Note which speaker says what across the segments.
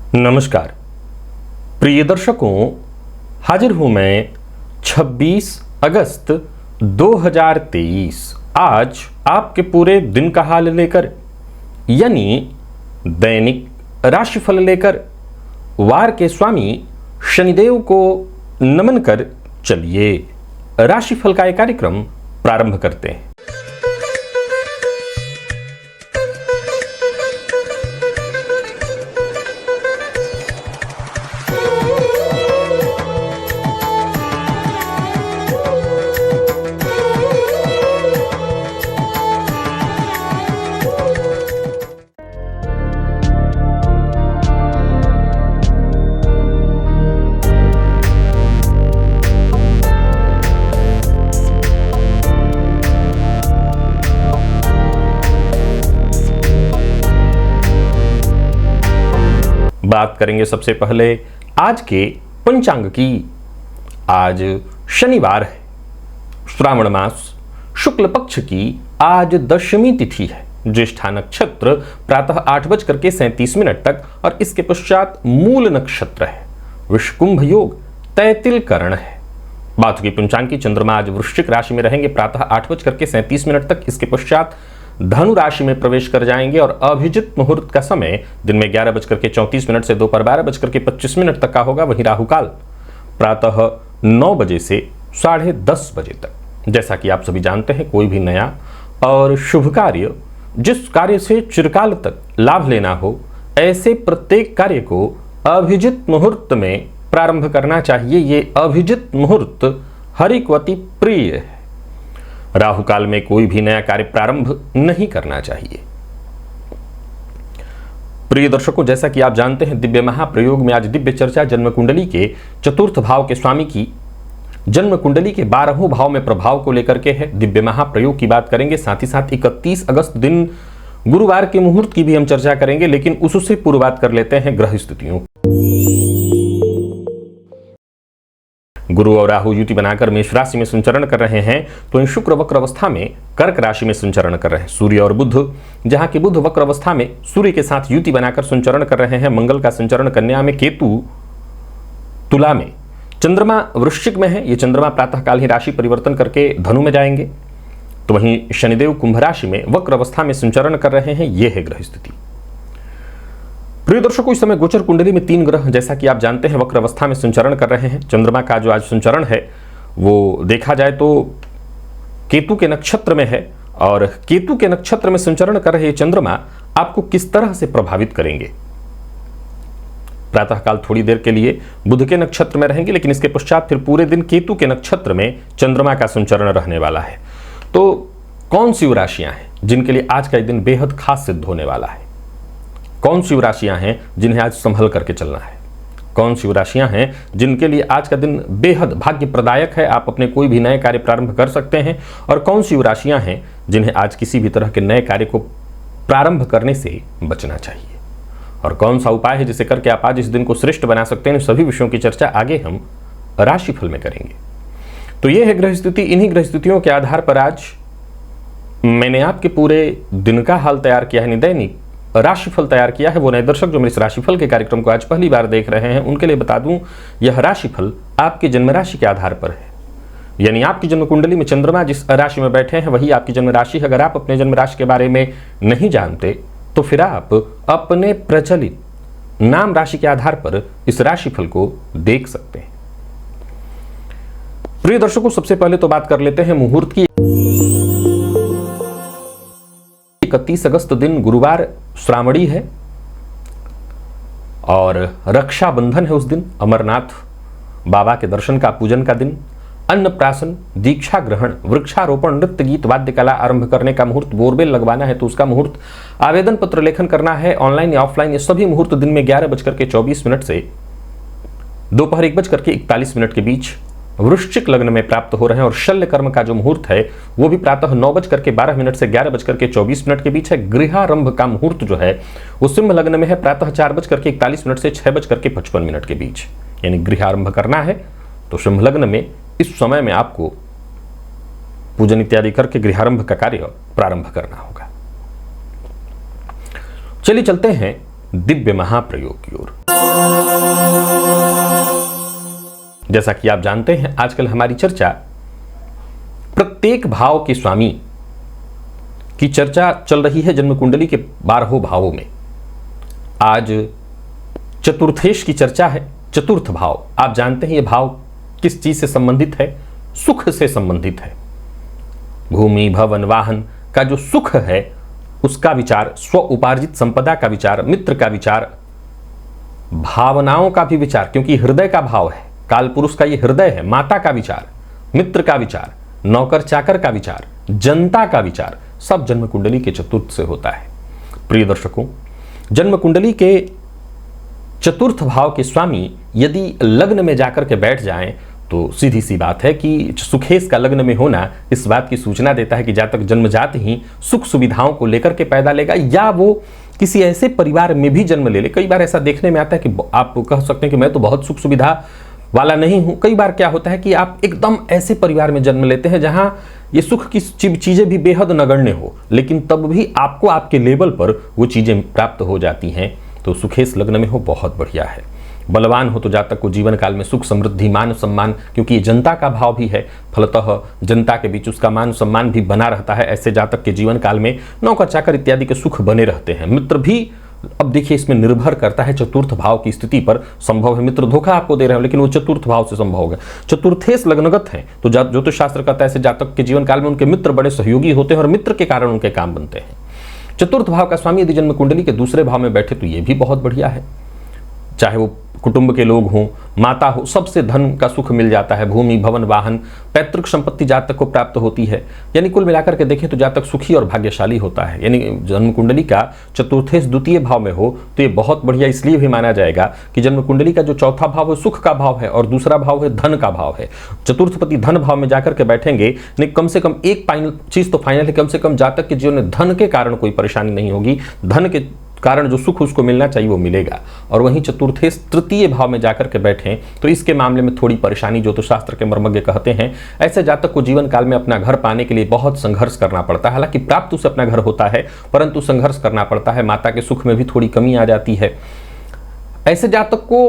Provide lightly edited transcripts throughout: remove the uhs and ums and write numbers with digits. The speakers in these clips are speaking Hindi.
Speaker 1: नमस्कार प्रिय दर्शकों, हाजिर हूं मैं 26 अगस्त 2023 आज आपके पूरे दिन का हाल लेकर, यानी दैनिक राशिफल लेकर वार के स्वामी शनिदेव को नमन कर चलिए राशिफल का एक कार्यक्रम प्रारंभ करते हैं। बात करेंगे सबसे पहले आज के पंचांग की। आज शनिवार है, श्रावण मास शुक्ल पक्ष की आज दशमी तिथि है। ज्येष्ठा नक्षत्र प्रातः 8:37 तक और इसके पश्चात मूल नक्षत्र है। विषकुंभ योग तैतिल करण है। बात की पंचांग की, चंद्रमा आज वृश्चिक राशि में रहेंगे प्रातः 8:37 तक। इसके पश्चात धनु राशि में प्रवेश कर जाएंगे और अभिजित मुहूर्त का समय दिन में 11:34 से दोपहर 12:25 तक का होगा। वहीं राहुकाल प्रातः 9 बजे से 10:30 बजे तक। जैसा कि आप सभी जानते हैं, कोई भी नया और शुभ कार्य, जिस कार्य से चिरकाल तक लाभ लेना हो, ऐसे प्रत्येक कार्य को अभिजित मुहूर्त में प्रारंभ करना चाहिए। ये अभिजित मुहूर्त हरिक्वती प्रिय है। राहु काल में कोई भी नया कार्य प्रारंभ नहीं करना चाहिए। प्रिय दर्शकों, जैसा कि आप जानते हैं, दिव्य महाप्रयोग में आज दिव्य चर्चा जन्म कुंडली के चतुर्थ भाव के स्वामी की जन्म कुंडली के 12वें भाव में प्रभाव को लेकर के है। दिव्य महाप्रयोग की बात करेंगे, साथ ही साथ 31 अगस्त दिन गुरुवार के मुहूर्त की भी हम चर्चा करेंगे, लेकिन उससे पूर्व बात कर लेते हैं ग्रह स्थितियों। गुरु और राहु युति बनाकर मेष राशि में संचरण कर रहे हैं, तो इन शुक्र वक्र अवस्था में कर्क राशि में संचरण कर रहे हैं। सूर्य और बुध, जहां की बुध वक्र अवस्था में सूर्य के साथ युति बनाकर संचरण कर रहे हैं। मंगल का संचरण कन्या में, केतु तुला में, चंद्रमा वृश्चिक में है। ये चंद्रमा प्रातःकाल ही राशि परिवर्तन करके धनु में जाएंगे। तो वहीं शनिदेव कुंभ राशि में वक्र अवस्था में संचरण कर रहे हैं। यह है ग्रह स्थिति। प्रिय दर्शकों, इस समय गोचर कुंडली में 3 ग्रह, जैसा कि आप जानते हैं, वक्र अवस्था में संचरण कर रहे हैं। चंद्रमा का जो आज संचरण है वो देखा जाए तो केतु के नक्षत्र में है, और केतु के नक्षत्र में संचरण कर रहे चंद्रमा आपको किस तरह से प्रभावित करेंगे। प्रातःकाल थोड़ी देर के लिए बुध के नक्षत्र में रहेंगे, लेकिन इसके पश्चात फिर पूरे दिन केतु के नक्षत्र में चंद्रमा का संचरण रहने वाला है। तो कौन सी राशियां हैं जिनके लिए आज का दिन बेहद खास सिद्ध होने वाला है? कौन सी राशियां हैं जिन्हें आज संभल करके चलना है? कौन सी राशियां हैं जिनके लिए आज का दिन बेहद भाग्य प्रदायक है, आप अपने कोई भी नए कार्य प्रारंभ कर सकते हैं? और कौन सी राशियां हैं जिन्हें आज किसी भी तरह के नए कार्य को प्रारंभ करने से बचना चाहिए? और कौन सा उपाय है जिसे करके आप आज इस दिन को श्रेष्ठ बना सकते हैं? सभी विषयों की चर्चा आगे हम राशिफल में करेंगे। तो यह है ग्रह स्थिति। इन्हीं ग्रह स्थितियों के आधार पर आज मैंने आपके पूरे दिन का हाल तैयार किया है, दैनिक राशिफल तैयार किया है। वो नए दर्शक जो मेरे इस राशिफल के कार्यक्रम को आज पहली बार देख रहे हैं, उनके लिए बता दूं, यह राशिफल आपकी जन्म राशि के आधार पर है। यानी आपकी जन्म कुंडली में चंद्रमा जिस राशि में बैठे हैं वही आपकी जन्म राशि है। अगर आप अपने जन्म राशि के बारे में नहीं जानते तो फिर आप अपने प्रचलित नाम राशि के आधार पर इस राशिफल को देख सकते हैं। प्रिय दर्शकों, सबसे पहले तो बात कर लेते हैं मुहूर्त की। 31 अगस्त दिन गुरुवार श्रावणी है और रक्षाबंधन है। उस दिन अमरनाथ बाबा के दर्शन का, पूजन का दिन, अन्नप्राशन, दीक्षा ग्रहण, वृक्षारोपण, नृत्य गीत, वाद्य कला आरंभ करने का मुहूर्त, बोरवेल लगवाना है तो उसका मुहूर्त, आवेदन पत्र लेखन करना है ऑनलाइन या ऑफलाइन, ये सभी मुहूर्त दिन में 11:24 से दोपहर 1:41 के बीच वृश्चिक लग्न में प्राप्त हो रहे हैं। और शल्य कर्म का जो मुहूर्त है वो भी प्रातः 9:12 से 11:24 के बीच है। गृहारंभ का मुहूर्त जो है वो सिंह लग्न में है, प्रातः 4:41 से 6:55 के बीच। यानी गृहारंभ करना है तो सिंह लग्न में इस समय में आपको पूजन इत्यादि करके गृहारंभ का कार्य प्रारंभ करना होगा। चलिए चलते हैं दिव्य महाप्रयोग की ओर। जैसा कि आप जानते हैं, आजकल हमारी चर्चा प्रत्येक भाव के स्वामी की चर्चा चल रही है जन्म कुंडली के 12 भावों में। आज चतुर्थेश की चर्चा है। चतुर्थ भाव, आप जानते हैं ये भाव किस चीज से संबंधित है? सुख से संबंधित है। भूमि, भवन, वाहन का जो सुख है उसका विचार, स्व उपार्जित संपदा का विचार, मित्र का विचार, भावनाओं का भी विचार, क्योंकि हृदय का भाव है, काल पुरुष का ये हृदय है, माता का विचार, मित्र का विचार, नौकर चाकर का विचार, जनता का विचार, सब जन्म कुंडली के चतुर्थ से होता है। प्रिय दर्शकों, जन्म कुंडली के चतुर्थ भाव के स्वामी यदि लग्न में जाकर के बैठ जाएं तो सीधी सी बात है कि सुखेश का लग्न में होना इस बात की सूचना देता है कि जातक जन्मजात ही सुख सुविधाओं को लेकर के पैदा लेगा, या वो किसी ऐसे परिवार में भी जन्म ले ले। कई बार ऐसा देखने में आता है कि आप कह सकते हैं कि मैं तो बहुत सुख सुविधा वाला नहीं हूं। कई बार क्या होता है कि आप एकदम ऐसे परिवार में जन्म लेते हैं जहां ये सुख की चीजें भी बेहद नगण्य हो, लेकिन तब भी आपको आपके लेवल पर वो चीजें प्राप्त हो जाती हैं। तो सुखेश लग्न में हो, बहुत बढ़िया है। बलवान हो तो जातक को जीवन काल में सुख समृद्धि, मान सम्मान, क्योंकि ये जनता का भाव भी है, फलतः जनता के बीच उसका मान सम्मान भी बना रहता है। ऐसे जातक के जीवन काल में नौकर चाकर इत्यादि के सुख बने रहते हैं। मित्र भी, अब देखिए इसमें निर्भर करता है चतुर्थ भाव की स्थिति पर। संभव है मित्र धोखा आपको दे रहे हो, लेकिन वो चतुर्थ भाव से संभव होगा। चतुर्थेश लग्नगत है तो ज्योतिष शास्त्र कहता है ऐसे जातक के जीवन काल में उनके मित्र बड़े सहयोगी होते हैं और मित्र के कारण उनके काम बनते हैं। चतुर्थ भाव का स्वामी यदि जन्म कुंडली के दूसरे भाव में बैठे तो ये भी बहुत बढ़िया है। चाहे वो कुटुंब के लोग हों, माता हो, सबसे धन का सुख मिल जाता है। भूमि, भवन, वाहन, पैतृक संपत्ति जातक को प्राप्त होती है। यानी कुल मिलाकर के देखें तो जातक सुखी और भाग्यशाली होता है। यानी जन्म कुंडली का चतुर्थेश द्वितीय भाव में हो तो ये बहुत बढ़िया इसलिए भी माना जाएगा कि जन्म कुंडली का जो चौथा भाव है सुख का भाव है और दूसरा भाव है धन का भाव है। चतुर्थपति धन भाव में जाकर के बैठेंगे, नहीं कम से कम एक चीज तो फाइनल है, कम से कम जातक के जीवन में धन के कारण कोई परेशानी नहीं होगी। धन के कारण जो सुख उसको मिलना चाहिए वो मिलेगा। और वहीं चतुर्थेश तृतीय भाव में जाकर के बैठें तो इसके मामले में थोड़ी परेशानी, ज्योतिषशास्त्र के मर्मज्ञ कहते हैं ऐसे जातक को जीवन काल में अपना घर पाने के लिए बहुत संघर्ष करना पड़ता है। हालांकि प्राप्त उसे अपना घर होता है परंतु संघर्ष करना पड़ता है। माता के सुख में भी थोड़ी कमी आ जाती है। ऐसे जातक को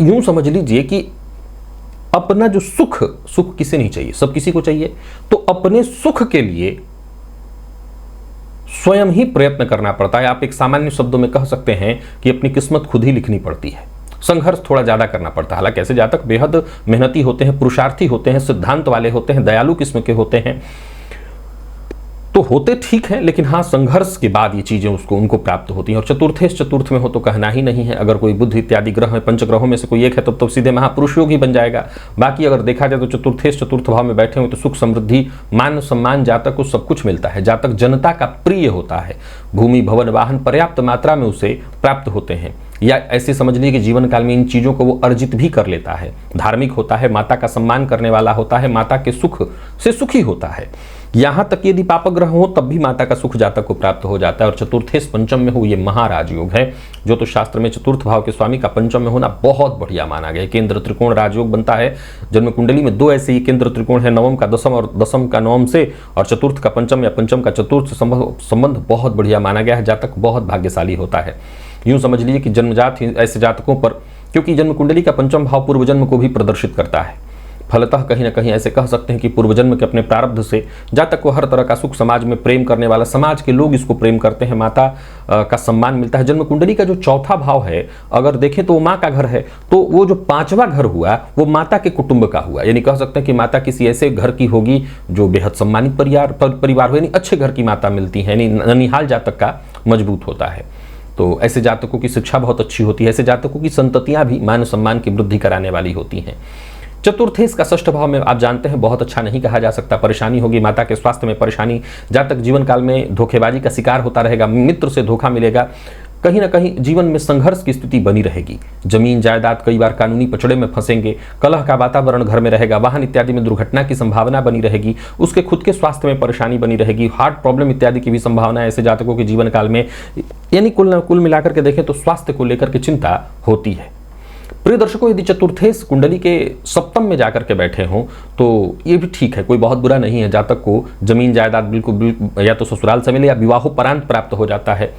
Speaker 1: यूं समझ लीजिए कि अपना जो सुख किसे नहीं चाहिए, सब किसी को चाहिए। तो अपने सुख के लिए स्वयं ही प्रयत्न करना पड़ता है। आप एक सामान्य शब्दों में कह सकते हैं कि अपनी किस्मत खुद ही लिखनी पड़ती है। संघर्ष थोड़ा ज्यादा करना पड़ता है। हालांकि ऐसे जातक बेहद मेहनती होते हैं, पुरुषार्थी होते हैं, सिद्धांत वाले होते हैं, दयालु किस्म के होते हैं, तो होते ठीक है, लेकिन हाँ संघर्ष के बाद ये चीजें उनको प्राप्त होती हैं। और चतुर्थेश चतुर्थ में हो तो कहना ही नहीं है। अगर कोई बुध इत्यादि ग्रह है, पंचग्रहों में से कोई एक है तो सीधे महापुरुष योग ही बन जाएगा। बाकी अगर देखा जाए तो चतुर्थेश चतुर्थ भाव में बैठे हुए तो सुख समृद्धि, मान सम्मान, जातक को सब कुछ मिलता है। जातक जनता का प्रिय होता है। भूमि, भवन, वाहन पर्याप्त मात्रा में उसे प्राप्त होते हैं, या ऐसे समझ लीजिए कि जीवन काल में इन चीजों को वो अर्जित भी कर लेता है। धार्मिक होता है, माता का सम्मान करने वाला होता है, माता के सुख से सुखी होता है। यहां तक यदि पापग्रह हो तब भी माता का सुख जातक को प्राप्त हो जाता है। और चतुर्थेश पंचम में हो ये महाराजयोग है। ज्योतिष शास्त्र में चतुर्थ भाव के स्वामी का पंचम में होना बहुत बढ़िया माना गया है। केंद्र त्रिकोण राजयोग बनता है। जन्म कुंडली में दो ऐसे ही केंद्र त्रिकोण है, नवम का दसम और दसम का नवम से, और चतुर्थ का पंचम या पंचम का चतुर्थ से संबंध बहुत बढ़िया माना गया है। जातक बहुत भाग्यशाली होता है। यूं समझ लीजिए कि जन्मजात ही ऐसे जातकों पर, क्योंकि जन्म कुंडली का पंचम भाव पूर्व जन्म को भी प्रदर्शित करता है, फलतः कहीं ना कहीं ऐसे कह सकते हैं कि पूर्व जन्म के अपने प्रारब्ध से जातक को हर तरह का सुख, समाज में प्रेम करने वाला, समाज के लोग इसको प्रेम करते हैं, माता का सम्मान मिलता है। जन्म कुंडली का जो चौथा भाव है अगर देखें तो वो माँ का घर है, तो वो जो पांचवा घर हुआ वो माता के कुटुंब का हुआ। यानी कह सकते हैं कि माता किसी ऐसे घर की होगी जो बेहद सम्मानित परिवार हो, यानी अच्छे घर की माता मिलती है, यानी ननिहाल जातक का मजबूत होता है। तो ऐसे जातकों की शिक्षा बहुत अच्छी होती है। ऐसे जातकों की संततियां भी मान सम्मान की वृद्धि कराने वाली होती हैं। चतुर्थेश का षष्ठ भाव में आप जानते हैं बहुत अच्छा नहीं कहा जा सकता। परेशानी होगी, माता के स्वास्थ्य में परेशानी, जातक जीवन काल में धोखेबाजी का शिकार होता रहेगा, मित्र से धोखा मिलेगा, कहीं ना कहीं जीवन में संघर्ष की स्थिति बनी रहेगी। जमीन जायदाद कई बार कानूनी पचड़े में फंसेंगे, कलह का वातावरण घर में रहेगा, वाहन इत्यादि में दुर्घटना की संभावना बनी रहेगी, उसके खुद के स्वास्थ्य में परेशानी बनी रहेगी, हार्ट प्रॉब्लम इत्यादि की भी संभावना ऐसे जातकों के जीवन काल में, यानी कुल मिलाकर के देखें तो स्वास्थ्य को लेकर के चिंता होती है। प्रिय दर्शकों, यदि चतुर्थेश कुंडली के सप्तम में जाकर के बैठे हों तो ये भी ठीक है, कोई बहुत बुरा नहीं है। जातक को जमीन जायदाद बिल्कुल या तो ससुराल से मिले या विवाहोपरांत प्राप्त हो जाता है।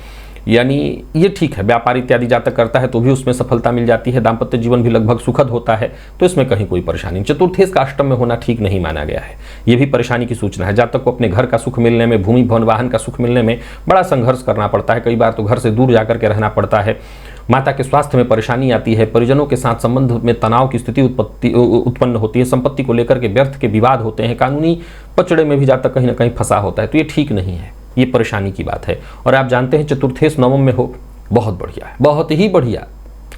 Speaker 1: यानी ये ठीक है, व्यापार इत्यादि जातक करता है तो भी उसमें सफलता मिल जाती है, दाम्पत्य जीवन भी लगभग सुखद होता है, तो इसमें कहीं कोई परेशानी नहीं। चतुर्थेश का अष्टम में होना ठीक नहीं माना गया है, ये भी परेशानी की सूचना है। जातक को अपने घर का सुख मिलने में, भूमि भवन वाहन का सुख मिलने में बड़ा संघर्ष करना पड़ता है, कई बार तो घर से दूर जाकर के रहना पड़ता है। माता के स्वास्थ्य में परेशानी आती है, परिजनों के साथ संबंध में तनाव की स्थिति उत्पन्न होती है, संपत्ति को लेकर के व्यर्थ के विवाद होते हैं, कानूनी पचड़े में भी जातक कहीं ना कहीं फंसा होता है, तो ये ठीक नहीं है, ये परेशानी की बात है। और आप जानते हैं चतुर्थेश नवम में हो, बहुत बढ़िया है, बहुत ही बढ़िया,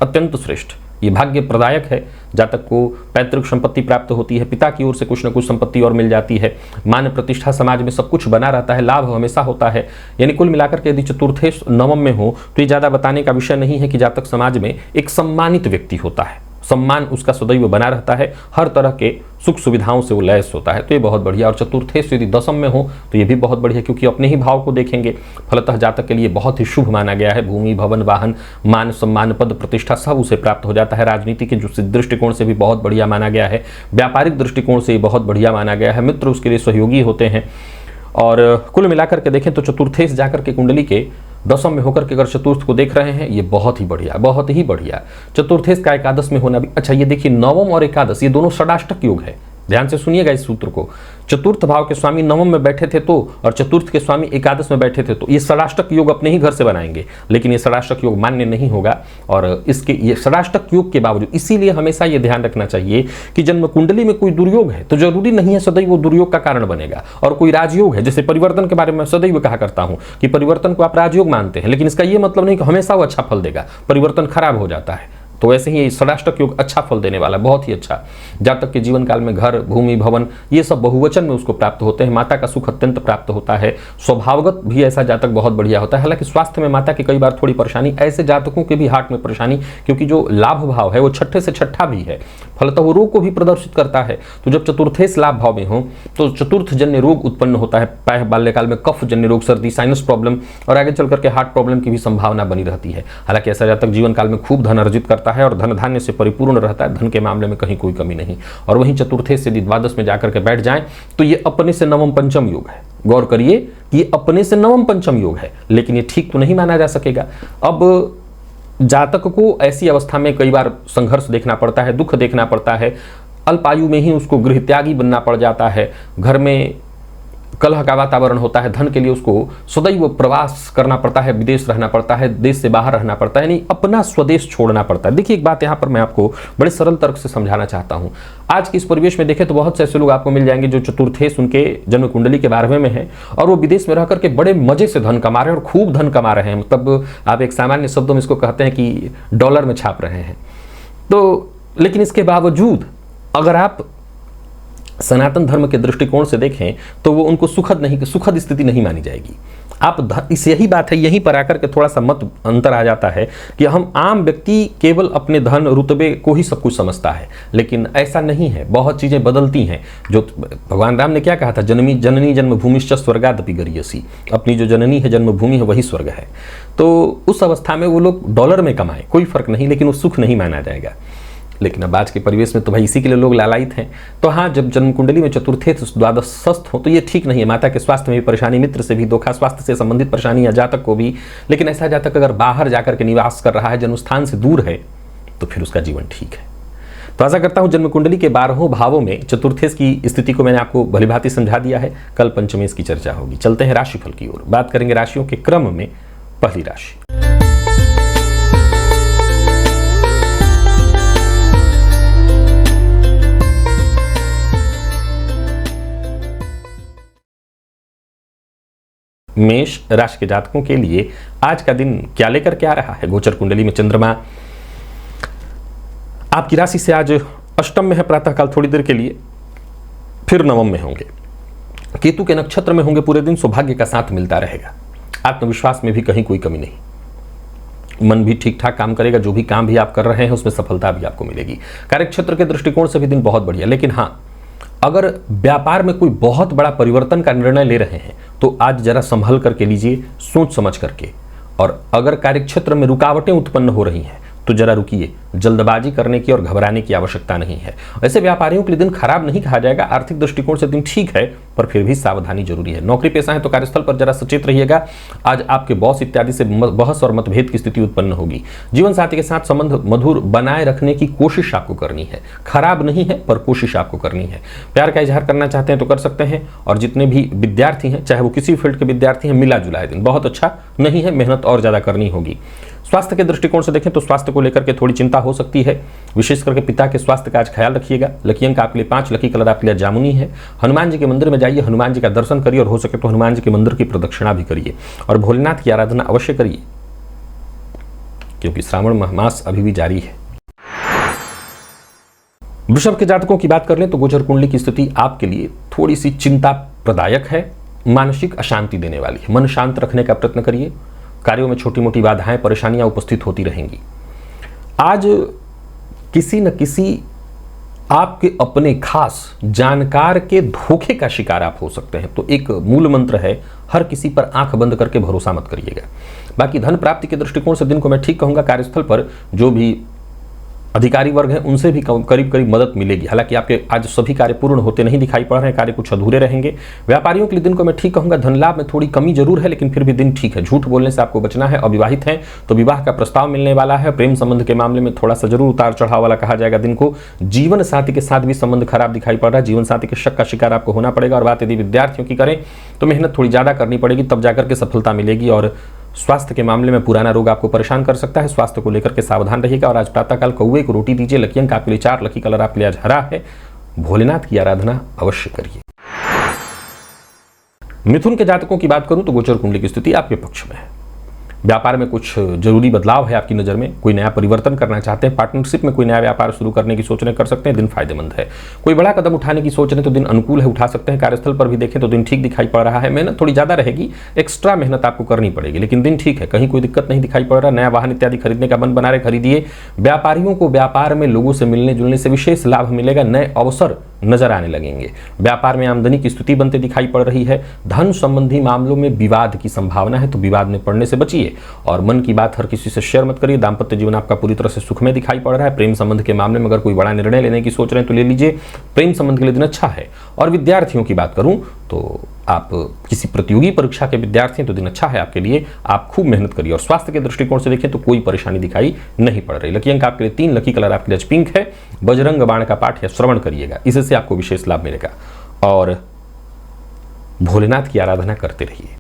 Speaker 1: अत्यंत श्रेष्ठ, ये भाग्य प्रदायक है। जातक को पैतृक संपत्ति प्राप्त होती है, पिता की ओर से कुछ न कुछ संपत्ति और मिल जाती है, मान प्रतिष्ठा समाज में सब कुछ बना रहता है, लाभ हमेशा होता है। यानी कुल मिलाकर के यदि चतुर्थेश नवम में हो तो ये ज़्यादा बताने का विषय नहीं है कि जातक समाज में एक सम्मानित व्यक्ति होता है, सम्मान उसका सदैव बना रहता है, हर तरह के सुख सुविधाओं से वो लैस होता है, तो ये बहुत बढ़िया। और चतुर्थेश यदि दशम में हो तो ये भी बहुत बढ़िया, क्योंकि अपने ही भाव को देखेंगे, फलतः जातक के लिए बहुत ही शुभ माना गया है। भूमि भवन वाहन मान सम्मान पद प्रतिष्ठा सब उसे प्राप्त हो जाता है। राजनीति के दृष्टिकोण से भी बहुत बढ़िया माना गया है, व्यापारिक दृष्टिकोण से बहुत बढ़िया माना गया है, मित्र उसके लिए सहयोगी होते हैं। और कुल मिलाकर के देखें तो चतुर्थेश जाकर के कुंडली के दशम में होकर के अगर चतुर्थ को देख रहे हैं, ये बहुत ही बढ़िया, बहुत ही बढ़िया। चतुर्थेश का एकादश में होना भी अच्छा। ये देखिए नवम और एकादश ये दोनों षडाष्टक योग है, ध्यान से सुनिएगा इस सूत्र को। चतुर्थ भाव के स्वामी नवम में बैठे थे तो, और चतुर्थ के स्वामी एकादश में बैठे थे तो ये षडाष्टक योग अपने ही घर से बनाएंगे, लेकिन ये षडाष्टक योग मान्य नहीं होगा। और इसके ये षडाष्टक योग के बावजूद, इसीलिए हमेशा ये ध्यान रखना चाहिए कि जन्म कुंडली में कोई दुर्योग है तो जरूरी नहीं है सदैव वो दुर्योग का कारण बनेगा। और कोई राजयोग है, जैसे परिवर्तन के बारे में सदैव कहा करता हूं कि परिवर्तन को आप राजयोग मानते हैं, लेकिन इसका ये मतलब नहीं कि हमेशा वो अच्छा फल देगा, परिवर्तन खराब हो जाता है। तो वैसे ही षडाष्टक योग अच्छा फल देने वाला, बहुत ही अच्छा। जातक के जीवन काल में घर भूमि भवन ये सब बहुवचन में उसको प्राप्त होते हैं, माता का सुख अत्यंत प्राप्त होता है, स्वभावगत भी ऐसा जातक बहुत बढ़िया होता है। हालांकि स्वास्थ्य में माता की कई बार थोड़ी परेशानी, ऐसे जातकों के भी हार्ट में परेशानी, क्योंकि जो लाभ भाव है वो छठे से छठा भी है, फलतः वो रोग को भी प्रदर्शित करता है। तो जब चतुर्थेश लाभ भाव में हो तो चतुर्थ जन्य रोग उत्पन्न होता है, प्रायः बाल्यकाल में कफ जन्य रोग, सर्दी, साइनस प्रॉब्लम और आगे चल करके हार्ट प्रॉब्लम की भी संभावना बनी रहती है। हालांकि ऐसा जातक जीवन काल में खूब धन अर्जित करता है और धन धान्य से परिपूर्ण रहता है, धन के मामले में कहीं कोई कमी नहीं। और वहीं चतुर्थेश से द्वादश में जाकर के बैठ जाएं तो ये अपने से नवम पंचम योग है। गौर करिए कि ये अपने से नवम पंचम योग है, लेकिन ये ठीक तो नहीं माना जा सकेगा। अब जातक को ऐसी अवस्था में कई बार संघर्ष देखना पड़ता है, दुख देखना पड़ता है, अल्पायु में ही उसको गृह त्यागी बनना पड़ जाता है, घर में कलह का वातावरण होता है, धन के लिए उसको सदैव प्रवास करना पड़ता है, विदेश रहना पड़ता है, देश से बाहर रहना पड़ता है, यानी अपना स्वदेश छोड़ना पड़ता है। देखिए एक बात यहाँ पर मैं आपको बड़े सरल तर्क से समझाना चाहता हूँ। आज के इस परिवेश में देखें तो बहुत से ऐसे लोग आपको मिल जाएंगे जो चतुर्थेश उनके जन्म कुंडली के 12वें में है और वो विदेश में रह करके बड़े मजे से धन कमा रहे हैं और खूब धन कमा रहे हैं, मतलब आप एक सामान्य शब्दों में इसको कहते हैं कि डॉलर में छाप रहे हैं। तो लेकिन इसके बावजूद अगर आप सनातन धर्म के दृष्टिकोण से देखें तो वो उनको सुखद स्थिति नहीं मानी जाएगी। आप इस यही बात है, यहीं पर आकर के थोड़ा सा मत अंतर आ जाता है कि हम आम व्यक्ति केवल अपने धन रुतबे को ही सब कुछ समझता है, लेकिन ऐसा नहीं है, बहुत चीजें बदलती हैं। जो भगवान राम ने क्या कहा था, जननी जन्मभूमिश्च स्वर्गादपि गरीयसी, अपनी जो जननी है जन्मभूमि है वही स्वर्ग है। तो उस अवस्था में वो लोग डॉलर में कमाए कोई फर्क नहीं, लेकिन वो सुख नहीं माना जाएगा। लेकिन अब आज के परिवेश में तो भाई इसी के लिए लोग लालायित हैं। तो हाँ, जब जन्म कुंडली में चतुर्थेश द्वादशस्थ हो तो ये ठीक नहीं है, माता के स्वास्थ्य में भी परेशानी, मित्र से भी धोखा, स्वास्थ्य से संबंधित परेशानी या जातक को भी। लेकिन ऐसा जातक अगर बाहर जाकर के निवास कर रहा है, जन्मस्थान से दूर है, तो फिर उसका जीवन ठीक है। तो आशा करता हूँ जन्म कुंडली के 12 भावों में चतुर्थेश की स्थिति को मैंने आपको भलीभांति समझा दिया है। कल पंचमेश की चर्चा होगी। चलते हैं राशिफल की ओर, बात करेंगे राशियों के क्रम में। पहली राशि मेष राशि के जातकों के लिए आज का दिन क्या लेकर के आ रहा है। गोचर कुंडली में चंद्रमा आपकी राशि से आज अष्टम में है प्रातःकाल थोड़ी देर के लिए, फिर नवम में होंगे, केतु के नक्षत्र में होंगे पूरे दिन। सौभाग्य का साथ मिलता रहेगा, आत्मविश्वास में भी कहीं कोई कमी नहीं, मन भी ठीक ठाक काम करेगा, जो भी काम भी आप कर रहे हैं उसमें सफलता भी आपको मिलेगी। कार्यक्षेत्र के दृष्टिकोण से भी दिन बहुत बढ़िया। लेकिन हाँ, अगर व्यापार में कोई बहुत बड़ा परिवर्तन का निर्णय ले रहे हैं तो आज जरा संभल करके लीजिए, सोच समझ करके। और अगर कार्यक्षेत्र में रुकावटें उत्पन्न हो रही हैं तो जरा रुकिए, जल्दबाजी करने की और घबराने की आवश्यकता नहीं है। वैसे व्यापारियों के लिए दिन खराब नहीं कहा जाएगा, आर्थिक दृष्टिकोण से दिन ठीक है, पर फिर भी सावधानी जरूरी है। नौकरी पेशा है तो कार्यस्थल पर जरा सचेत रहिएगा। आज आपके बॉस इत्यादि से बहस और मतभेद की स्थिति उत्पन्न होगी। जीवन साथी के साथ संबंध मधुर बनाए रखने की कोशिश आपको करनी है, खराब नहीं है पर कोशिश आपको करनी है। प्यार का इजहार करना चाहते हैं तो कर सकते हैं। और जितने भी विद्यार्थी हैं, चाहे वो किसी फील्ड के विद्यार्थी हैं, मिला जुला है दिन, बहुत अच्छा नहीं है, मेहनत और ज्यादा करनी होगी। स्वास्थ्य के दृष्टिकोण से देखें तो स्वास्थ्य को लेकर के थोड़ी चिंता हो सकती है, विशेष करके पिता के स्वास्थ्य का आज ख्याल रखिएगा। लकी अंक आपके लिए 5, लकी कलर आपके लिए जामुनी है। हनुमान जी के मंदिर में जाइए, हनुमान जी का दर्शन करिए और हो सके तो हनुमान जी के मंदिर की प्रदक्षिणा भी करिए और भोलेनाथ की आराधना अवश्य करिए, क्योंकि श्रावण मास अभी भी जारी है। वृषभ के जातकों की बात कर लें तो गोचर कुंडली की स्थिति आपके लिए थोड़ी सी चिंता प्रदायक है, मानसिक अशांति देने वाली है। मन शांत रखने का प्रयत्न करिए, कार्यों में छोटी मोटी बाधाएं परेशानियां उपस्थित होती रहेंगी। आज किसी न किसी आपके अपने खास जानकार के धोखे का शिकार आप हो सकते हैं। तो एक मूल मंत्र है, हर किसी पर आंख बंद करके भरोसा मत करिएगा। बाकी धन प्राप्ति के दृष्टिकोण से दिन को मैं ठीक कहूंगा। कार्यस्थल पर जो भी अधिकारी वर्ग हैं उनसे भी करीब करीब मदद मिलेगी। हालांकि आपके आज सभी कार्य पूर्ण होते नहीं दिखाई पड़ रहे हैं, कार्य कुछ अधूरे रहेंगे। व्यापारियों के लिए दिन को मैं ठीक कहूंगा। धन लाभ में थोड़ी कमी जरूर है, लेकिन फिर भी दिन ठीक है। झूठ बोलने से आपको बचना है। अविवाहित हैं तो विवाह का प्रस्ताव मिलने वाला है। प्रेम संबंध के मामले में थोड़ा सा जरूर उतार चढ़ाव वाला कहा जाएगा दिन को। जीवन साथी के साथ भी संबंध खराब दिखाई पड़ रहा है, जीवन साथी के शक का शिकार आपको होना पड़ेगा। और बात यदि विद्यार्थियों की करें तो मेहनत थोड़ी ज्यादा करनी पड़ेगी, तब जाकर के सफलता मिलेगी। और स्वास्थ्य के मामले में पुराना रोग आपको परेशान कर सकता है, स्वास्थ्य को लेकर के सावधान रहिएगा। और आज प्रातःकाल कौवे को रोटी दीजिए। लकी अंक आपके लिए 4, लकी कलर आपके लिए आज हरा है। भोलेनाथ की आराधना अवश्य करिए। मिथुन के जातकों की बात करूं तो गोचर कुंडली की स्थिति आपके पक्ष में है। व्यापार में कुछ जरूरी बदलाव है आपकी नज़र में, कोई नया परिवर्तन करना चाहते हैं, पार्टनरशिप में कोई नया व्यापार शुरू करने की सोच रहे कर सकते हैं, दिन फायदेमंद है। कोई बड़ा कदम उठाने की सोच रहे तो दिन अनुकूल है, उठा सकते हैं। कार्यस्थल पर भी देखें तो दिन ठीक दिखाई पड़ रहा है। मेहनत थोड़ी ज़्यादा रहेगी, एक्स्ट्रा मेहनत आपको करनी पड़ेगी, लेकिन दिन ठीक है, कहीं कोई दिक्कत नहीं दिखाई पड़ रहा। नया वाहन इत्यादि खरीदने का मन बना रहे, खरीदिए। व्यापारियों को व्यापार में लोगों से मिलने जुलने से विशेष लाभ मिलेगा, नए अवसर नजर आने लगेंगे। व्यापार में आमदनी की स्थिति बनते दिखाई पड़ रही है। धन संबंधी मामलों में विवाद की संभावना है, तो विवाद में पड़ने से बचिए। और मन की बात हर किसी से शेयर मत करिए। दाम्पत्य जीवन आपका पूरी तरह से सुखमय दिखाई पड़ रहा है। प्रेम संबंध के मामले में अगर कोई बड़ा निर्णय लेने की सोच रहे हैं तो ले लीजिए, प्रेम संबंध के लिए दिन अच्छा है। और विद्यार्थियों की बात करूं तो आप किसी प्रतियोगी परीक्षा के विद्यार्थी हैं तो दिन अच्छा है आपके लिए, आप खूब मेहनत करिए। और स्वास्थ्य के दृष्टिकोण से देखें तो कोई परेशानी दिखाई नहीं पड़ रही। लकी अंक आपके लिए 3, लकी कलर आपके लिए पिंक है। बजरंग बाण का पाठ या श्रवण करिएगा, इससे आपको विशेष लाभ मिलेगा। और भोलेनाथ की आराधना करते रहिए।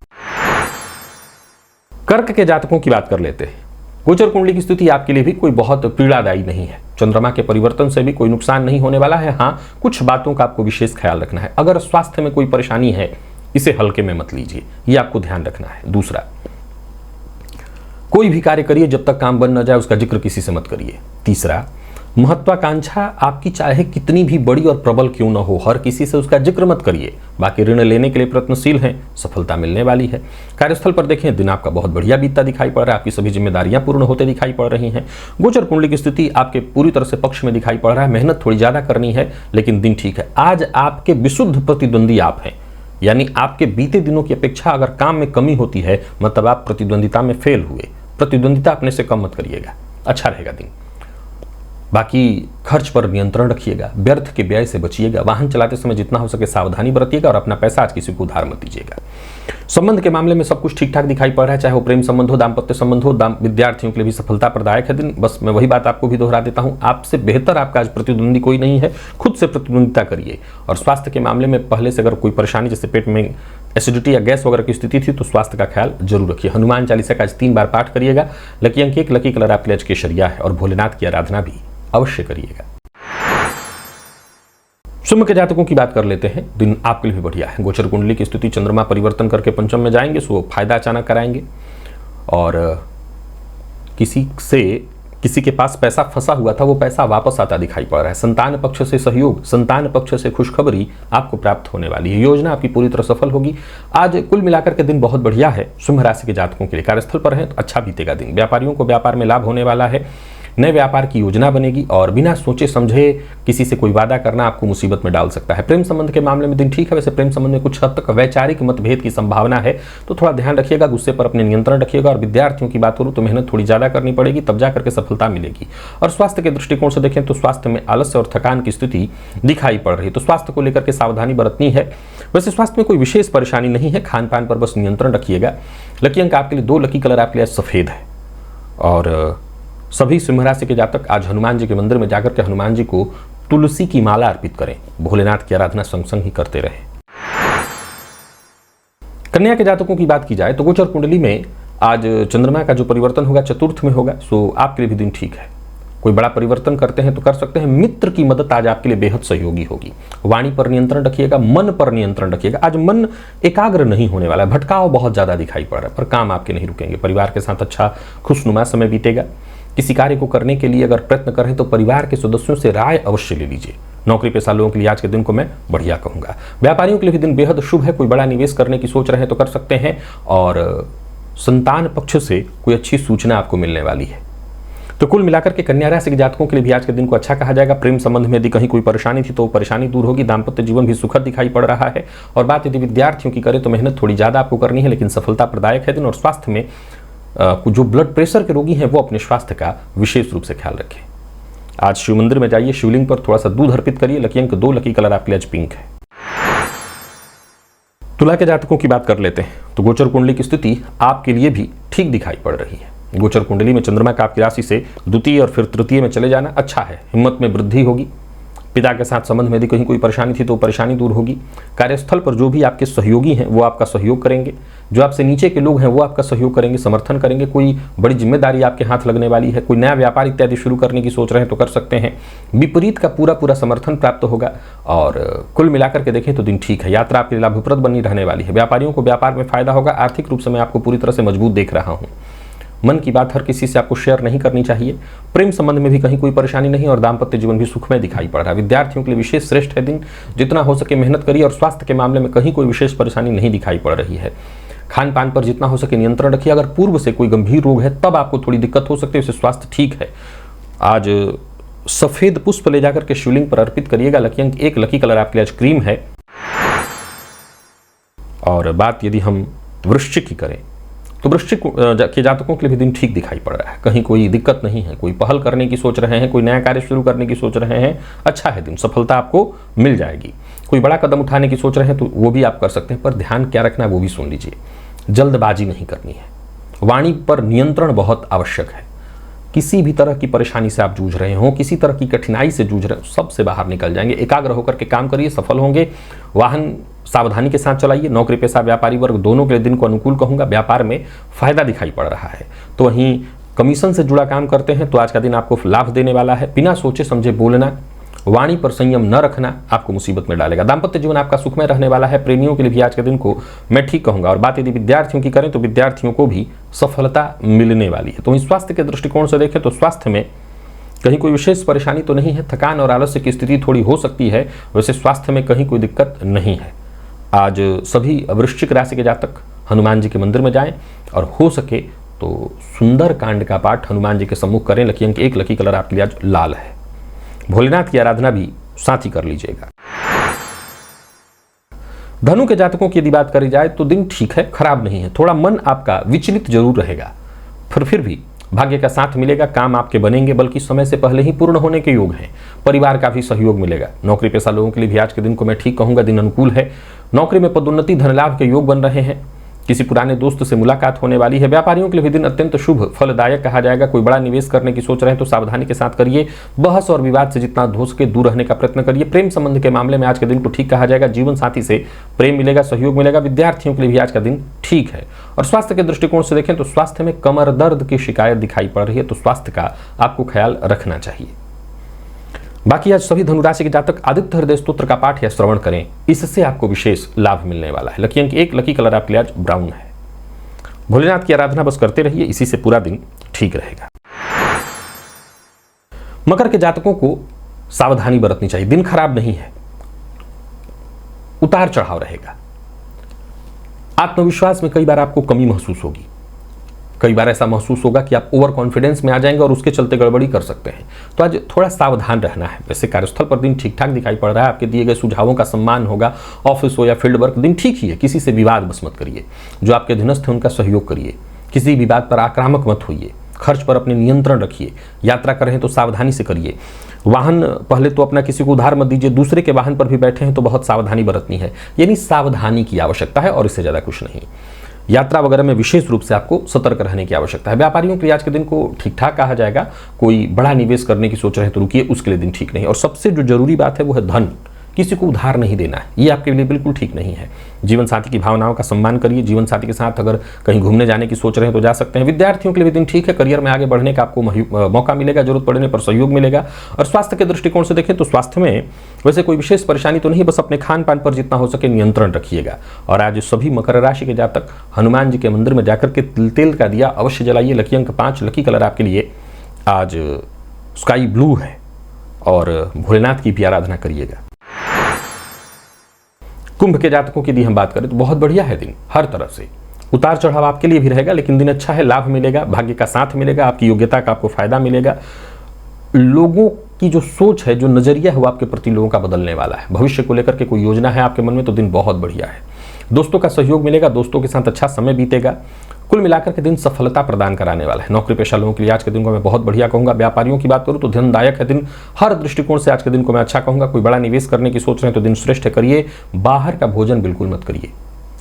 Speaker 1: कर्क के जातकों की बात कर लेते हैं। गोचर कुंडली की स्थिति आपके लिए भी कोई बहुत पीड़ादायी नहीं है। चंद्रमा के परिवर्तन से भी कोई नुकसान नहीं होने वाला है। हाँ, कुछ बातों का आपको विशेष ख्याल रखना है। अगर स्वास्थ्य में कोई परेशानी है, इसे हल्के में मत लीजिए, ये आपको ध्यान रखना है। दूसरा, कोई भी कार्य करिए जब तक काम बन न जाए उसका जिक्र किसी से मत करिए। तीसरा, महत्वाकांक्षा आपकी चाहे कितनी भी बड़ी और प्रबल क्यों न हो, हर किसी से उसका जिक्र मत करिए। बाकी ऋण लेने के लिए प्रयत्नशील हैं, सफलता मिलने वाली है। कार्यस्थल पर देखें, दिन आपका बहुत बढ़िया बीतता दिखाई पड़ रहा है। आपकी सभी जिम्मेदारियां पूर्ण होते दिखाई पड़ रही हैं। गोचर कुंडली की स्थिति आपके पूरी तरह से पक्ष में दिखाई पड़ रहा है। मेहनत थोड़ी ज्यादा करनी है, लेकिन दिन ठीक है। आज आपके विशुद्ध प्रतिद्वंदी आप हैं, यानी आपके बीते दिनों की अपेक्षा अगर काम में कमी होती है, मतलब आप प्रतिद्वंदिता में फेल हुए। प्रतिद्वंदिता अपने से कम मत करिएगा, अच्छा रहेगा दिन। बाकी खर्च पर नियंत्रण रखिएगा, व्यर्थ के व्यय से बचिएगा। वाहन चलाते समय जितना हो सके सावधानी बरतिएगा और अपना पैसा आज किसी को उधार मत दीजिएगा। संबंध के मामले में सब कुछ ठीक ठाक दिखाई पड़ रहा है, चाहे वो प्रेम संबंध हो, दाम्पत्य संबंध हो। विद्यार्थियों के लिए भी सफलता प्रदायक है दिन। बस मैं वही बात आपको भी दोहरा देता हूं, आपसे बेहतर आपका आज प्रतिद्वंदी कोई नहीं है, खुद से प्रतिद्वंदिता करिए। और स्वास्थ्य के मामले में पहले से अगर कोई परेशानी, जैसे पेट में एसिडिटी या गैस वगैरह की स्थिति थी, तो स्वास्थ्य का ख्याल जरूर रखिए। हनुमान चालीसा का आज 3 बार पाठ करिएगा। लकी अंक 1, लकी कलर आपके लिए आज केसरिया है। और भोलेनाथ की आराधना भी अवश्य करिएगा। सिंह के जातकों की बात कर लेते हैं। दिन आपके लिए भी बढ़िया है। गोचर कुंडली की स्थिति चंद्रमा परिवर्तन करके पंचम में जाएंगे, सो फायदा अचानक कराएंगे। और किसी के पास पैसा फंसा हुआ था, वो पैसा वापस आता दिखाई पड़ रहा है। संतान पक्ष से सहयोग, संतान पक्ष से खुशखबरी आपको प्राप्त होने वाली है। योजना आपकी पूरी तरह सफल होगी। आज कुल मिलाकर के दिन बहुत बढ़िया है सिंह राशि के जातकों के लिए। कार्यस्थल पर हैं तो अच्छा बीतेगा दिन। व्यापारियों को व्यापार में लाभ होने वाला है। नए व्यापार की योजना बनेगी और बिना सोचे समझे किसी से कोई वादा करना आपको मुसीबत में डाल सकता है। प्रेम संबंध के मामले में दिन ठीक है, वैसे प्रेम संबंध में कुछ हद तक वैचारिक मतभेद की संभावना है, तो थोड़ा ध्यान रखिएगा, गुस्से पर अपने नियंत्रण रखिएगा। और विद्यार्थियों की बात करूँ तो मेहनत थोड़ी ज़्यादा करनी पड़ेगी, तब जा करके सफलता मिलेगी। और स्वास्थ्य के दृष्टिकोण से देखें तो स्वास्थ्य में आलस्य और थकान की स्थिति दिखाई पड़ रही है, तो स्वास्थ्य को लेकर के सावधानी बरतनी है। वैसे स्वास्थ्य में कोई विशेष परेशानी नहीं है, खान पान पर बस नियंत्रण रखिएगा। लकी अंक आपके लिए 2, लकी कलर आपके लिए सफेद है। और सभी सिंह राशि के जातक आज हनुमान जी के मंदिर में जाकर के हनुमान जी को तुलसी की माला अर्पित करें, भोलेनाथ की आराधना संग संग ही करते रहें। कन्या के जातकों की बात की जाए तो गोचर कुंडली में आज चंद्रमा का जो परिवर्तन होगा चतुर्थ में होगा, सो आपके लिए भी दिन ठीक है। कोई बड़ा परिवर्तन करते हैं तो कर सकते हैं। मित्र की मदद आज आपके लिए बेहद सहयोगी होगी। वाणी पर नियंत्रण रखिएगा, मन पर नियंत्रण रखिएगा। आज मन एकाग्र नहीं होने वाला है, भटकाव बहुत ज्यादा दिखाई पड़ रहा है, पर काम आपके नहीं रुकेंगे। परिवार के साथ अच्छा खुशनुमा समय बीतेगा। किसी कार्य को करने के लिए अगर प्रयत्न करें तो परिवार के सदस्यों से राय अवश्य ले लीजिए। नौकरी पेशा लोगों के लिए आज के दिन को मैं बढ़िया कहूंगा। व्यापारियों के लिए भी दिन बेहद शुभ है। कोई बड़ा निवेश करने की सोच रहे हैं तो कर सकते हैं। और संतान पक्ष से कोई अच्छी सूचना आपको मिलने वाली है। तो कुल मिलाकर के कन्या राशि के जातकों के लिए भी आज के दिन को अच्छा कहा जाएगा। प्रेम संबंध में यदि कहीं कोई परेशानी थी तो परेशानी दूर होगी। दाम्पत्य जीवन भी सुखद दिखाई पड़ रहा है। और बात यदि विद्यार्थियों की करें तो मेहनत थोड़ी ज्यादा आपको करनी है, लेकिन सफलता प्रदायक है दिन। और स्वास्थ्य में जो ब्लड प्रेशर के रोगी हैं वो अपने स्वास्थ्य का विशेष रूप से ख्याल रखें। आज शिव मंदिर में जाइए, शिवलिंग पर थोड़ा सा दूध अर्पित करिए। लकी अंक 2, लकी कलर आपके लिए आज पिंक है। तुला के जातकों की बात कर लेते हैं तो गोचर कुंडली की स्थिति आपके लिए भी ठीक दिखाई पड़ रही है। गोचर कुंडली में चंद्रमा का आपकी राशि से द्वितीय और फिर तृतीय में चले जाना अच्छा है। हिम्मत में वृद्धि होगी। पिता के साथ संबंध में यदि कहीं कोई परेशानी थी तो परेशानी दूर होगी। कार्यस्थल पर जो भी आपके सहयोगी हैं वो आपका सहयोग करेंगे। जो आपसे नीचे के लोग हैं वो आपका सहयोग करेंगे, समर्थन करेंगे। कोई बड़ी जिम्मेदारी आपके हाथ लगने वाली है। कोई नया व्यापार इत्यादि शुरू करने की सोच रहे हैं तो कर सकते हैं। विपरीत का पूरा समर्थन प्राप्त होगा। और कुल मिलाकर के देखें तो दिन ठीक है। यात्रा आपके लिए लाभप्रद बनी रहने वाली है। व्यापारियों को व्यापार में फायदा होगा। आर्थिक रूप से मैं आपको पूरी तरह से मजबूत देख रहा हूँ। मन की बात हर किसी से आपको शेयर नहीं करनी चाहिए। प्रेम संबंध में भी कहीं कोई परेशानी नहीं और दाम्पत्य जीवन भी सुखमय दिखाई पड़ रहा है। विद्यार्थियों के लिए विशेष श्रेष्ठ है दिन। जितना हो सके मेहनत करिए। और स्वास्थ्य के मामले में कहीं कोई विशेष परेशानी नहीं दिखाई पड़ रही है। खान पान पर जितना हो सके नियंत्रण रखिए। अगर पूर्व से कोई गंभीर रोग है तब आपको थोड़ी दिक्कत हो सकती है, उससे स्वास्थ्य ठीक है। आज सफेद पुष्प ले जाकर के शिवलिंग पर अर्पित करिएगा। लकी अंक 1, लकी कलर आपके लिए आज क्रीम है। और बात यदि हम वृश्चिक की करें तो वृश्चिक के जातकों के लिए भी दिन ठीक दिखाई पड़ रहा है। कहीं कोई दिक्कत नहीं है। कोई पहल करने की सोच रहे हैं, कोई नया कार्य शुरू करने की सोच रहे हैं, अच्छा है दिन। सफलता आपको मिल जाएगी। कोई बड़ा कदम उठाने की सोच रहे हैं तो वो भी आप कर सकते हैं, पर ध्यान क्या रखना है वो भी सुन लीजिए। जल्दबाजी नहीं करनी है। वाणी पर नियंत्रण बहुत आवश्यक है। किसी भी तरह की परेशानी से आप जूझ रहे हो, किसी तरह की कठिनाई से जूझ रहे हो, सबसे बाहर निकल जाएंगे। एकाग्र होकर के काम करिए, सफल होंगे। वाहन सावधानी के साथ चलाइए। नौकरी पेशा व्यापारी वर्ग दोनों के लिए दिन को अनुकूल कहूंगा। व्यापार में फायदा दिखाई पड़ रहा है। तो वहीं कमीशन से जुड़ा काम करते हैं तो आज का दिन आपको लाभ देने वाला है। बिना सोचे समझे बोलना, वाणी पर संयम न रखना आपको मुसीबत में डालेगा। दाम्पत्य जीवन आपका सुखमय रहने वाला है। प्रेमियों के लिए भी आज के दिन को मैं ठीक कहूंगा। और बात यदि विद्यार्थियों की करें तो विद्यार्थियों को भी सफलता मिलने वाली है। तो वहीं स्वास्थ्य के दृष्टिकोण से देखें तो स्वास्थ्य में कहीं कोई विशेष परेशानी तो नहीं है। थकान और आलस्य की स्थिति थोड़ी हो सकती है, वैसे स्वास्थ्य में कहीं कोई दिक्कत नहीं है। आज सभी वृश्चिक राशि के जातक हनुमान जी के मंदिर में जाएं और हो सके तो सुंदर कांड का पाठ हनुमान जी के सम्मुख करें। लकी अंक 1, लकी कलर आपके लिए आज लाल है। भोलेनाथ की आराधना भी साथ ही कर लीजिएगा। धनु के जातकों की यदि बात करी जाए तो दिन ठीक है, खराब नहीं है। थोड़ा मन आपका विचलित जरूर रहेगा, फिर भी भाग्य का साथ मिलेगा। काम आपके बनेंगे, बल्कि समय से पहले ही पूर्ण होने के योग हैं। परिवार का भी सहयोग मिलेगा। नौकरी पेशा लोगों के लिए भी आज के दिन को मैं ठीक कहूंगा, दिन अनुकूल है। नौकरी में पदोन्नति, धन लाभ के योग बन रहे हैं। किसी पुराने दोस्त से मुलाकात होने वाली है। व्यापारियों के लिए भी दिन अत्यंत शुभ फलदायक कहा जाएगा। कोई बड़ा निवेश करने की सोच रहे हैं तो सावधानी के साथ करिए। बहस और विवाद से जितना हो सके दूर रहने का प्रयत्न करिए। प्रेम संबंध के मामले में आज के दिन को ठीक कहा जाएगा। जीवन साथी से प्रेम मिलेगा, सहयोग मिलेगा। विद्यार्थियों के लिए भी आज का दिन ठीक है। और स्वास्थ्य के दृष्टिकोण से देखें तो स्वास्थ्य में कमर दर्द की शिकायत दिखाई पड़ रही है, तो स्वास्थ्य का आपको ख्याल रखना चाहिए। बाकी आज सभी धनुराशि के जातक आदित्य हृदय स्तोत्र का पाठ या श्रवण करें, इससे आपको विशेष लाभ मिलने वाला है। लकी अंक 1, लकी कलर आपके लिए आज ब्राउन है। भोलेनाथ की आराधना बस करते रहिए, इसी से पूरा दिन ठीक रहेगा। मकर के जातकों को सावधानी बरतनी चाहिए। दिन खराब नहीं है, उतार चढ़ाव रहेगा। आत्मविश्वास में कई बार आपको कमी महसूस होगी। कई बार ऐसा महसूस होगा कि आप ओवर कॉन्फिडेंस में आ जाएंगे और उसके चलते गड़बड़ी कर सकते हैं। तो आज थोड़ा सावधान रहना है। वैसे कार्यस्थल पर दिन ठीक ठाक दिखाई पड़ रहा है, आपके दिए गए सुझावों का सम्मान होगा। ऑफिस हो या फील्ड वर्क, दिन ठीक ही है। किसी से विवाद बस मत करिए, जो आपके अधीनस्थ हैं उनका सहयोग करिए, किसी भी बात पर आक्रामक मत होइए, खर्च पर अपने नियंत्रण रखिए, यात्रा कर रहे हैं तो सावधानी से करिए। वाहन पहले तो अपना किसी को उधार मत दीजिए, दूसरे के वाहन पर भी बैठे हैं तो बहुत सावधानी बरतनी है। यानी सावधानी की आवश्यकता है और इससे ज़्यादा कुछ नहीं। यात्रा वगैरह में विशेष रूप से आपको सतर्क रहने की आवश्यकता है। व्यापारियों के लिए आज के दिन को ठीक ठाक कहा जाएगा। कोई बड़ा निवेश करने की सोच रहे हैं तो रुकिए, उसके लिए दिन ठीक नहीं। और सबसे जो जरूरी बात है वो है धन। किसी को उधार नहीं देना है, ये आपके लिए बिल्कुल ठीक नहीं है। जीवन साथी की भावनाओं का सम्मान करिए। जीवन साथी के साथ अगर कहीं घूमने जाने की सोच रहे हैं तो जा सकते हैं। विद्यार्थियों के लिए भी दिन ठीक है। करियर में आगे बढ़ने का आपको मौका मिलेगा, जरूरत पड़ने पर सहयोग मिलेगा। और स्वास्थ्य के दृष्टिकोण से देखें तो स्वास्थ्य में वैसे कोई विशेष परेशानी तो नहीं, बस अपने खान पान पर जितना हो सके नियंत्रण रखिएगा। और आज सभी मकर राशि के जातक हनुमान जी के मंदिर में जाकर के तिल का दिया अवश्य जलाइए। लकी अंक 5, लकी कलर आपके लिए आज स्काई ब्लू है और भोलेनाथ की भी आराधना करिएगा। कुंभ के जातकों की यदि हम बात करें तो बहुत बढ़िया है दिन, हर तरफ से उतार चढ़ाव आपके लिए भी रहेगा, लेकिन दिन अच्छा है। लाभ मिलेगा, भाग्य का साथ मिलेगा, आपकी योग्यता का आपको फायदा मिलेगा। लोगों की जो सोच है, जो नजरिया है वो आपके प्रति लोगों का बदलने वाला है। भविष्य को लेकर के कोई योजना है आपके मन में तो दिन बहुत बढ़िया है। दोस्तों का सहयोग मिलेगा, दोस्तों के साथ अच्छा समय बीतेगा। कुल मिलाकर के दिन सफलता प्रदान कराने वाला है। नौकरी पेशा लोगों के लिए आज के दिन को मैं बहुत बढ़िया कहूंगा। व्यापारियों की बात करूं तो धनदायक है दिन, हर दृष्टिकोण से आज के दिन को मैं अच्छा कहूंगा। कोई बड़ा निवेश करने की सोच रहे हैं तो दिन श्रेष्ठ करिए। बाहर का भोजन बिल्कुल मत करिए।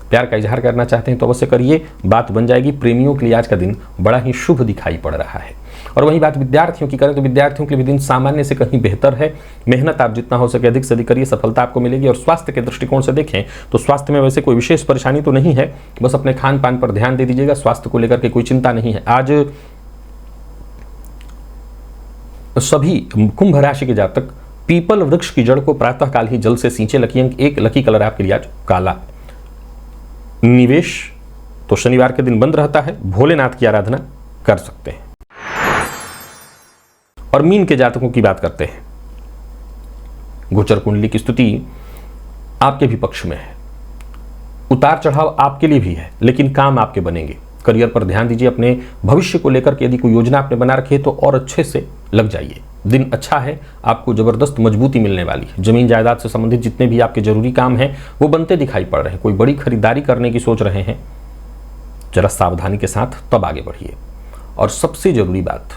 Speaker 1: प्यार का इजहार करना चाहते हैं तो अवश्य करिए, बात बन जाएगी। प्रेमियों के लिए आज का दिन बड़ा ही शुभ दिखाई पड़ रहा है। और वही बात विद्यार्थियों की करें तो विद्यार्थियों के लिए भी दिन सामान्य से कहीं बेहतर है। मेहनत आप जितना हो सके अधिक से अधिक करिए, सफलता आपको मिलेगी। और स्वास्थ्य के दृष्टिकोण से देखें तो स्वास्थ्य में वैसे कोई विशेष परेशानी तो नहीं है, बस अपने खान पान पर ध्यान दे दीजिएगा। स्वास्थ्य को लेकर के कोई चिंता नहीं है। आज सभी कुंभ राशि के जातक पीपल वृक्ष की जड़ को प्रातःकाल ही जल से सींचे। लकी अंक 1, लकी कलर आपके लिए आज काला। निवेश तो शनिवार के दिन बंद रहता है, भोलेनाथ की आराधना कर सकते हैं। और मीन के जातकों की बात करते हैं। गोचर कुंडली की स्थिति आपके भी पक्ष में है। उतार चढ़ाव आपके लिए भी है, लेकिन काम आपके बनेंगे। करियर पर ध्यान दीजिए। अपने भविष्य को लेकर के यदि कोई योजना आपने बना रखी है तो और अच्छे से लग जाइए। दिन अच्छा है, आपको जबरदस्त मजबूती मिलने वाली है। जमीन जायदाद से संबंधित जितने भी आपके जरूरी काम हैं वो बनते दिखाई पड़ रहे हैं। कोई बड़ी खरीदारी करने की सोच रहे हैं, जरा सावधानी के साथ तब आगे बढ़िए। और सबसे जरूरी बात,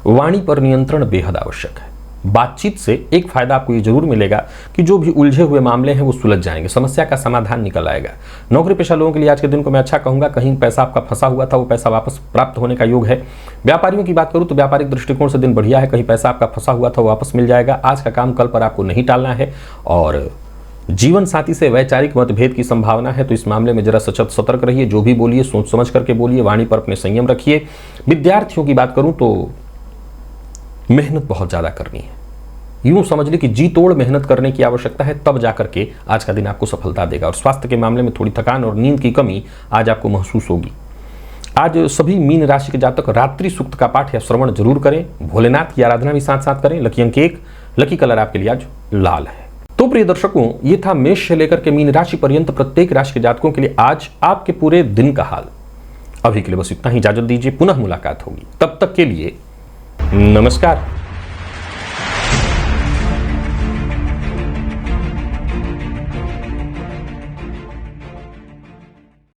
Speaker 1: वाणी पर नियंत्रण बेहद आवश्यक है। बातचीत से एक फायदा आपको ये जरूर मिलेगा कि जो भी उलझे हुए मामले हैं वो सुलझ जाएंगे, समस्या का समाधान निकल आएगा। नौकरी पेशा लोगों के लिए आज के दिन को मैं अच्छा कहूंगा। कहीं पैसा आपका फंसा हुआ था वो पैसा वापस प्राप्त होने का योग है। व्यापारियों की बात करूं तो व्यापारिक दृष्टिकोण से दिन बढ़िया है। कहीं पैसा आपका फंसा हुआ था वो वापस मिल जाएगा। आज का काम कल पर आपको नहीं टालना है। और जीवन साथी से वैचारिक मतभेद की संभावना है, तो इस मामले में जरा सतर्क रहिए। जो भी बोलिए सोच समझ करके बोलिए, वाणी पर अपने संयम रखिए। विद्यार्थियों की बात करूं तो मेहनत बहुत ज्यादा करनी है। यूं समझ ली कि जी तोड़ मेहनत करने की आवश्यकता है, तब जाकर के आज का दिन आपको सफलता देगा। और स्वास्थ्य के मामले में थोड़ी थकान और नींद की कमी आज आपको महसूस होगी। आज सभी मीन राशि के जातक रात्रि सूक्त का पाठ या श्रवण जरूर करें। भोलेनाथ की आराधना भी साथ साथ करें। लकी अंक 1, लकी कलर आपके लिए आज लाल है। तो प्रिय दर्शकों, ये था मेष से लेकर के मीन राशि पर्यंत प्रत्येक राशि के जातकों के लिए आज आपके पूरे दिन का हाल। अभी के लिए बस इतना ही, इजाजत दीजिए। पुनः मुलाकात होगी, तब तक के लिए नमस्कार।